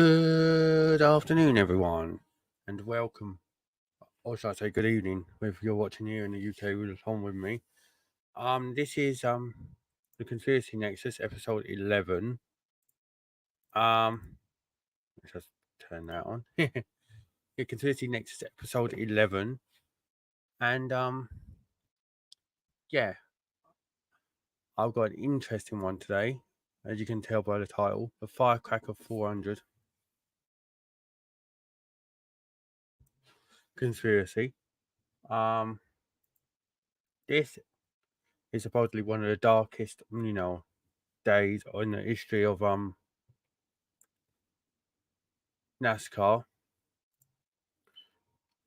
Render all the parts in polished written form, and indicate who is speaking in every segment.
Speaker 1: Good afternoon, everyone, and welcome, or should I say good evening, if you're watching here in the UK on with me. This is the Conspiracy Nexus, episode 11. Let's just turn that on. The Conspiracy Nexus, episode 11, and yeah, I've got an interesting one today, as you can tell by the title, the Firecracker 400 conspiracy. This is supposedly one of the darkest, days in the history of NASCAR,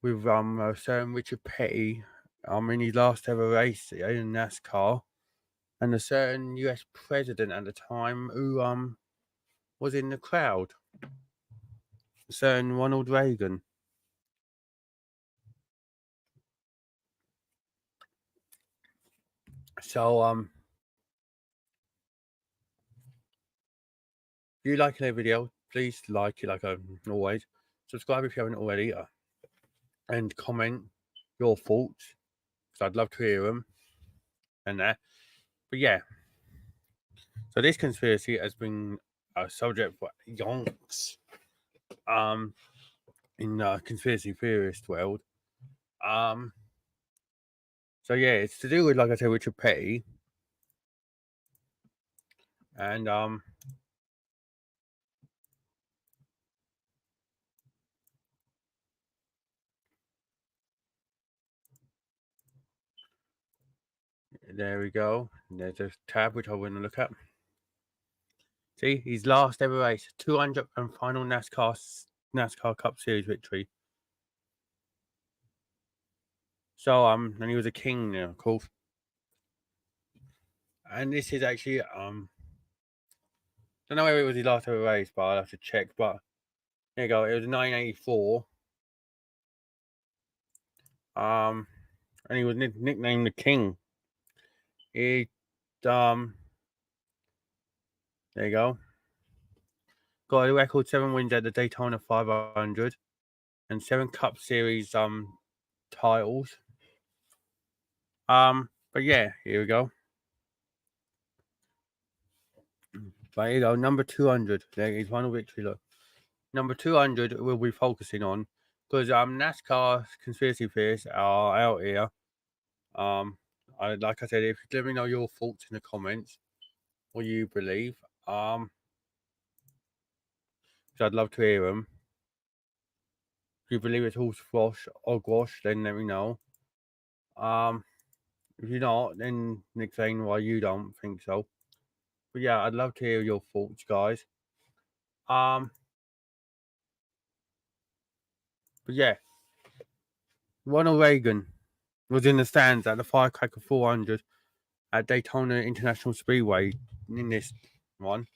Speaker 1: with a certain Richard Petty in his last ever race in NASCAR, and a certain US president at the time who was in the crowd, a certain Ronald Reagan. So if you like the video, please like it like always. Subscribe if you haven't already, and comment your thoughts, because I'd love to hear them. And that, but yeah. So this conspiracy has been a subject for yonks in the conspiracy theorist world. So yeah, it's to do with, like I said, Richard Petty. And there we go. There's a tab which I want to look at. See, his last ever race, 200th and final NASCAR Cup Series victory. So and he was a king now, of course. And this is actually don't know whether it was his last ever race, but I'll have to check. But there you go. It was 1984. And he was nicknamed the King. He there you go. Got a record 7 wins at the Daytona 500 and 7 Cup Series titles. But yeah, here we go. But here you go, number 200. There is one victory. Look, number 200 we'll be focusing on, because NASCAR conspiracy theorists are out here. Like I said, if you let me know your thoughts in the comments, what you believe. So I'd love to hear them. If you believe it's all hogwash, then let me know. If you're not, then explain why you don't think so. But yeah, I'd love to hear your thoughts, guys. But yeah, Ronald Reagan was in the stands at the Firecracker 400 at Daytona International Speedway in this one.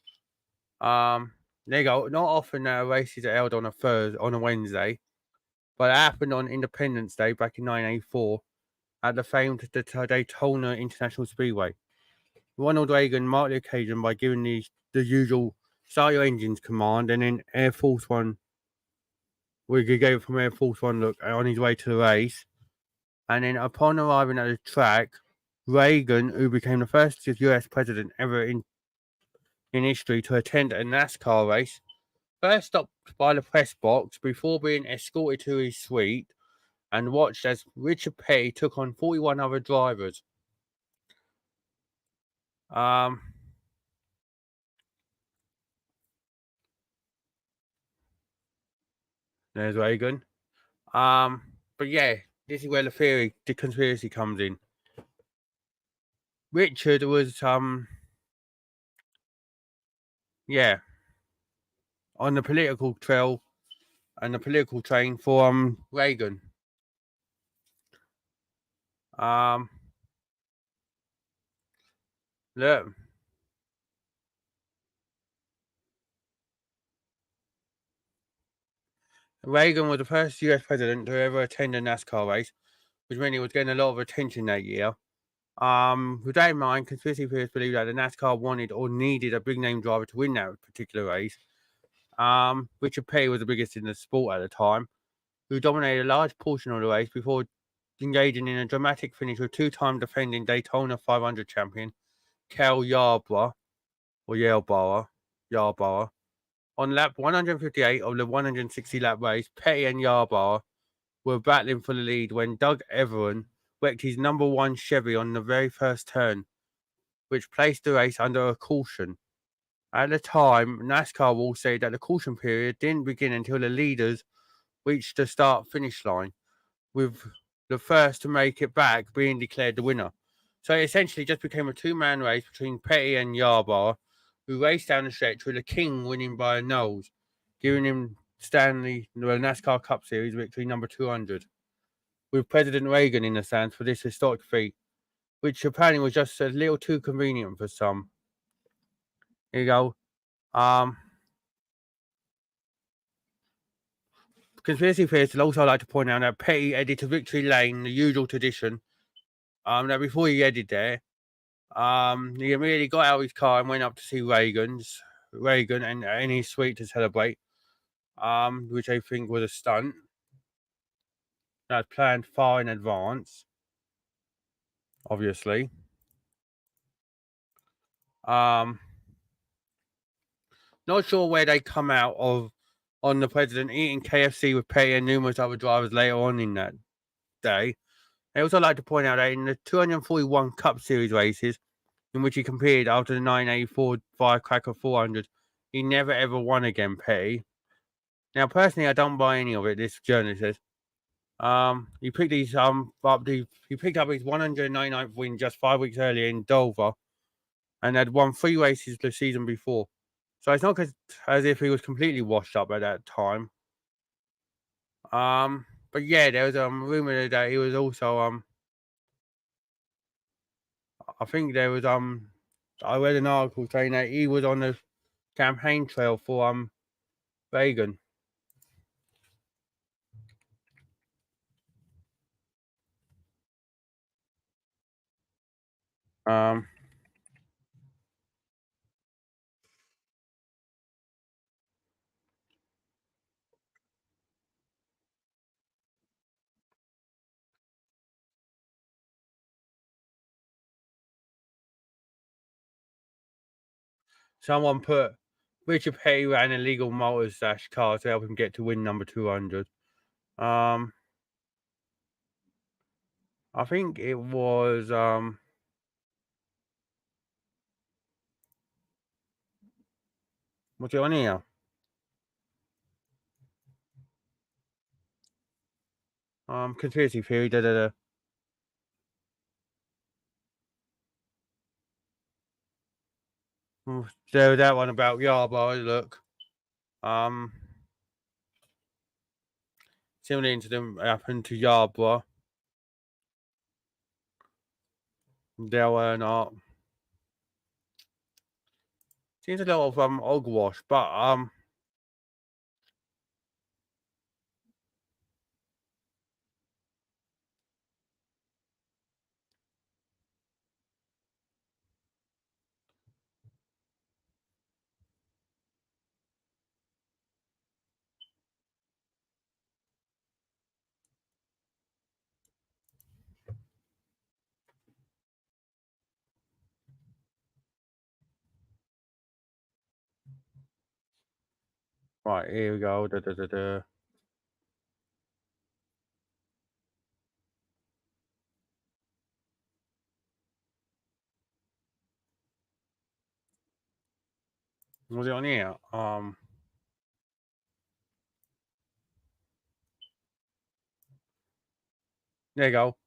Speaker 1: There you go. Not often races are held on a Wednesday, but it happened on Independence Day back in 1984 at the famed Daytona International Speedway. Ronald Reagan marked the occasion by giving the usual "Start your engines" command, and then Air Force One. We gave it from Air Force One look on his way to the race, and then upon arriving at the track, Reagan, who became the first US president ever in history to attend a NASCAR race, first stopped by the press box before being escorted to his suite and watched as Richard Petty took on 41 other drivers. There's Reagan. But yeah, this is where the conspiracy comes in. Richard was yeah, on the political trail and the political train for Reagan. Look. Reagan was the first US president to ever attend a NASCAR race, which meant he was getting a lot of attention that year. With that in mind, conspiracy theorists believe that the NASCAR wanted or needed a big name driver to win that particular race. Richard Petty was the biggest in the sport at the time, who dominated a large portion of the race before engaging in a dramatic finish with two-time defending Daytona 500 champion Cal Yarborough, or Yarborough. On lap 158 of the 160 lap race, Petty and Yarborough were battling for the lead when Doug Everett wrecked his number one Chevy on the very first turn, which placed the race under a caution. At the time, NASCAR rules say that the caution period didn't begin until the leaders reached the start-finish line, with the first to make it back being declared the winner. So it essentially just became a two-man race between Petty and Yarborough, who raced down the stretch with the King winning by a nose, giving him Stanley the NASCAR Cup Series victory number 200, with President Reagan in the stands for this historic feat, which apparently was just a little too convenient for some. Here you go. Conspiracy theorists would also like to point out that Petty headed to Victory Lane, the usual tradition. That before he headed there, he immediately got out of his car and went up to see Reagan and his suite to celebrate. Which I think was a stunt that was planned far in advance, obviously. Not sure where they come out of on the president eating KFC with Petty and numerous other drivers later on in that day. I also like to point out that in the 241 Cup Series races in which he competed after the 1984 Firecracker 400, he never ever won again, Petty. Now, personally, I don't buy any of it. This journalist says. He picked his he picked up his 199th win just 5 weeks earlier in Dover, and had won 3 races the season before. So it's not as if he was completely washed up at that time. But yeah, there was rumor that he was also I think there was I read an article saying that he was on the campaign trail for Reagan. Um, Someone put Richard Petty ran a legal motors dash car to help him get to win number 200. I think it was what's it on here? Conspiracy theory. Da da da. There was that one about Yarborough. Look, um, similar incident happened to Yarborough. There were not. Seems a lot of hogwash, but right here we go. Da da da da. Was it on here? There you go.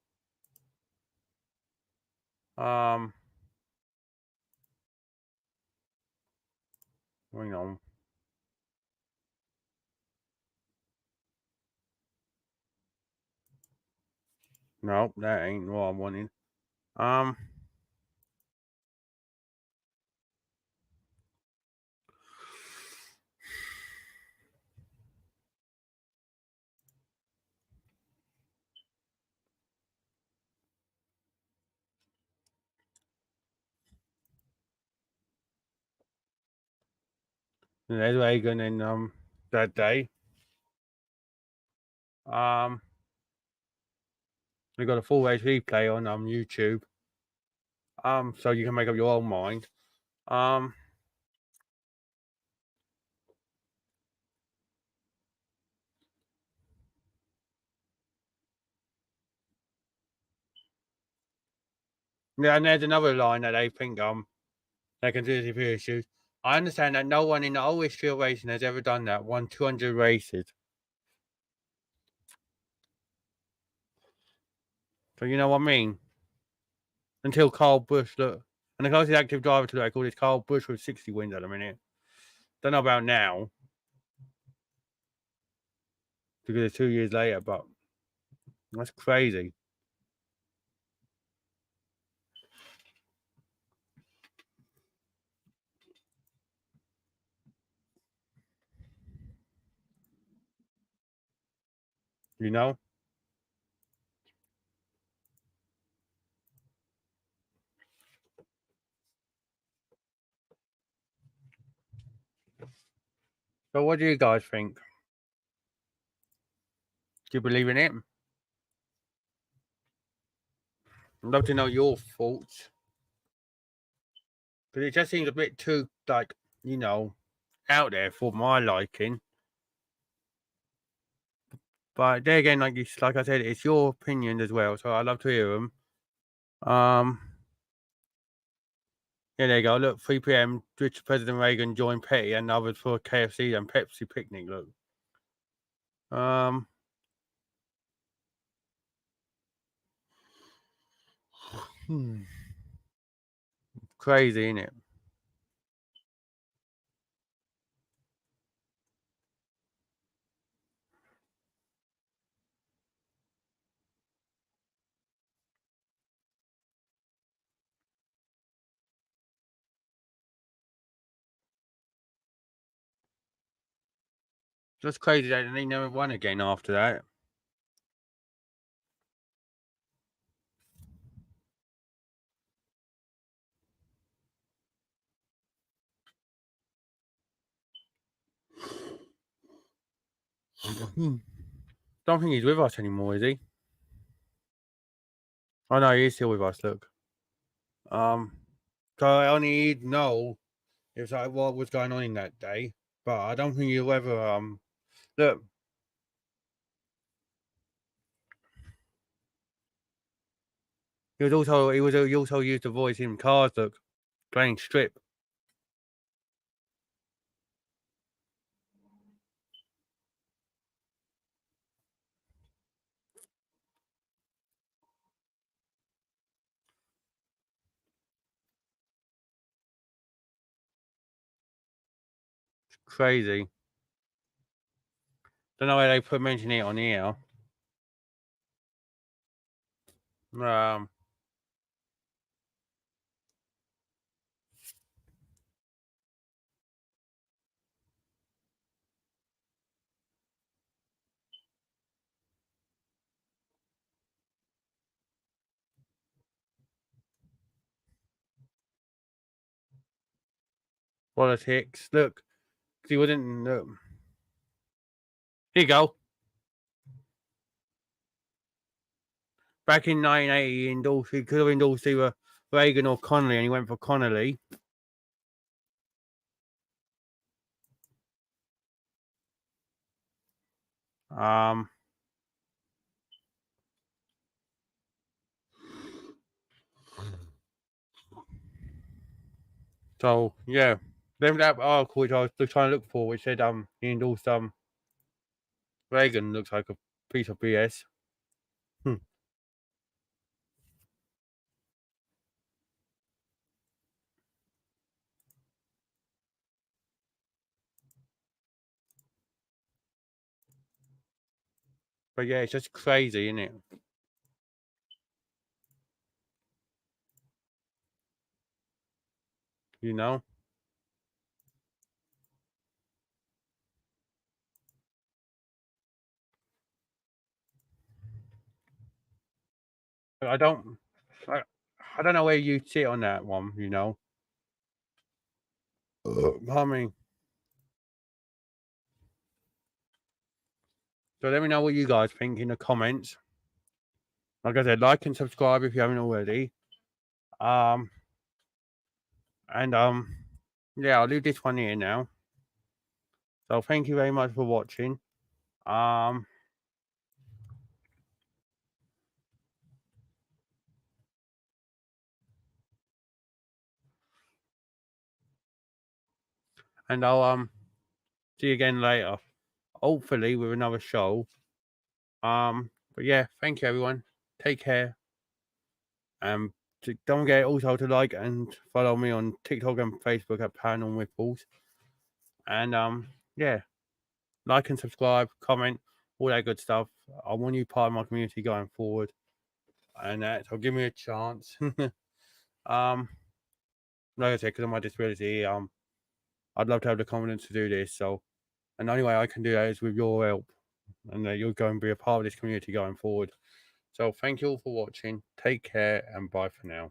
Speaker 1: Hang on. Nope, that ain't what I'm wanting. Um, And there's Reagan in that day. We got a full HD replay on YouTube. So you can make up your own mind. Yeah, and there's another line that they think they conspiracy theory issues. I understand that no one in the whole history of racing has ever done that. Won 200 races. So you know what I mean? Until Carl Busch, look. And the closest active driver to that record is Carl Busch with 60 wins at the minute. Don't know about now. Because it's 2 years later, but that's crazy. You know? So what do you guys think? Do you believe in it? I'd love to know your thoughts. But it just seems a bit too, like, you know, out there for my liking. But there again, like I said, it's your opinion as well. So I'd love to hear them. Yeah, there you go. Look, 3 p.m. Rich President Reagan joined Petty and others for KFC and Pepsi picnic. Look. Crazy, isn't it? Just crazy that they never won again after that. Don't think he's with us anymore, is he? Oh no, he is still with us. Look. So I only know it's like what was going on in that day, but I don't think you'll ever look. He also used to voice in cars. Look, playing strip. Crazy. Don't know why they put mention it on here. Um, politics. Look, he wouldn't. Here you go. Back in 1980, he could have endorsed either Reagan or Connolly, and he went for Connolly. So yeah, then that article which I was trying to look for, which said he endorsed Reagan, looks like a piece of BS. Hmm. But yeah, it's just crazy, isn't it? You know, I don't, I, I don't know where you sit on that one. You know, I mean, So let me know what you guys think in the comments. Like I said, like and subscribe if you haven't already. And yeah, I'll leave this one here now. So thank you very much for watching. And I'll see you again later. Hopefully with another show. But yeah, thank you everyone. Take care. Don't forget also to like and follow me on TikTok and Facebook at Paranormal Ripples. And yeah, like and subscribe, comment, all that good stuff. I want you part of my community going forward. And so give me a chance. Like I said, because of my disability, I'd love to have the confidence to do this. So, and the only way I can do that is with your help, and you're going to be a part of this community going forward. So, thank you all for watching. Take care, and bye for now.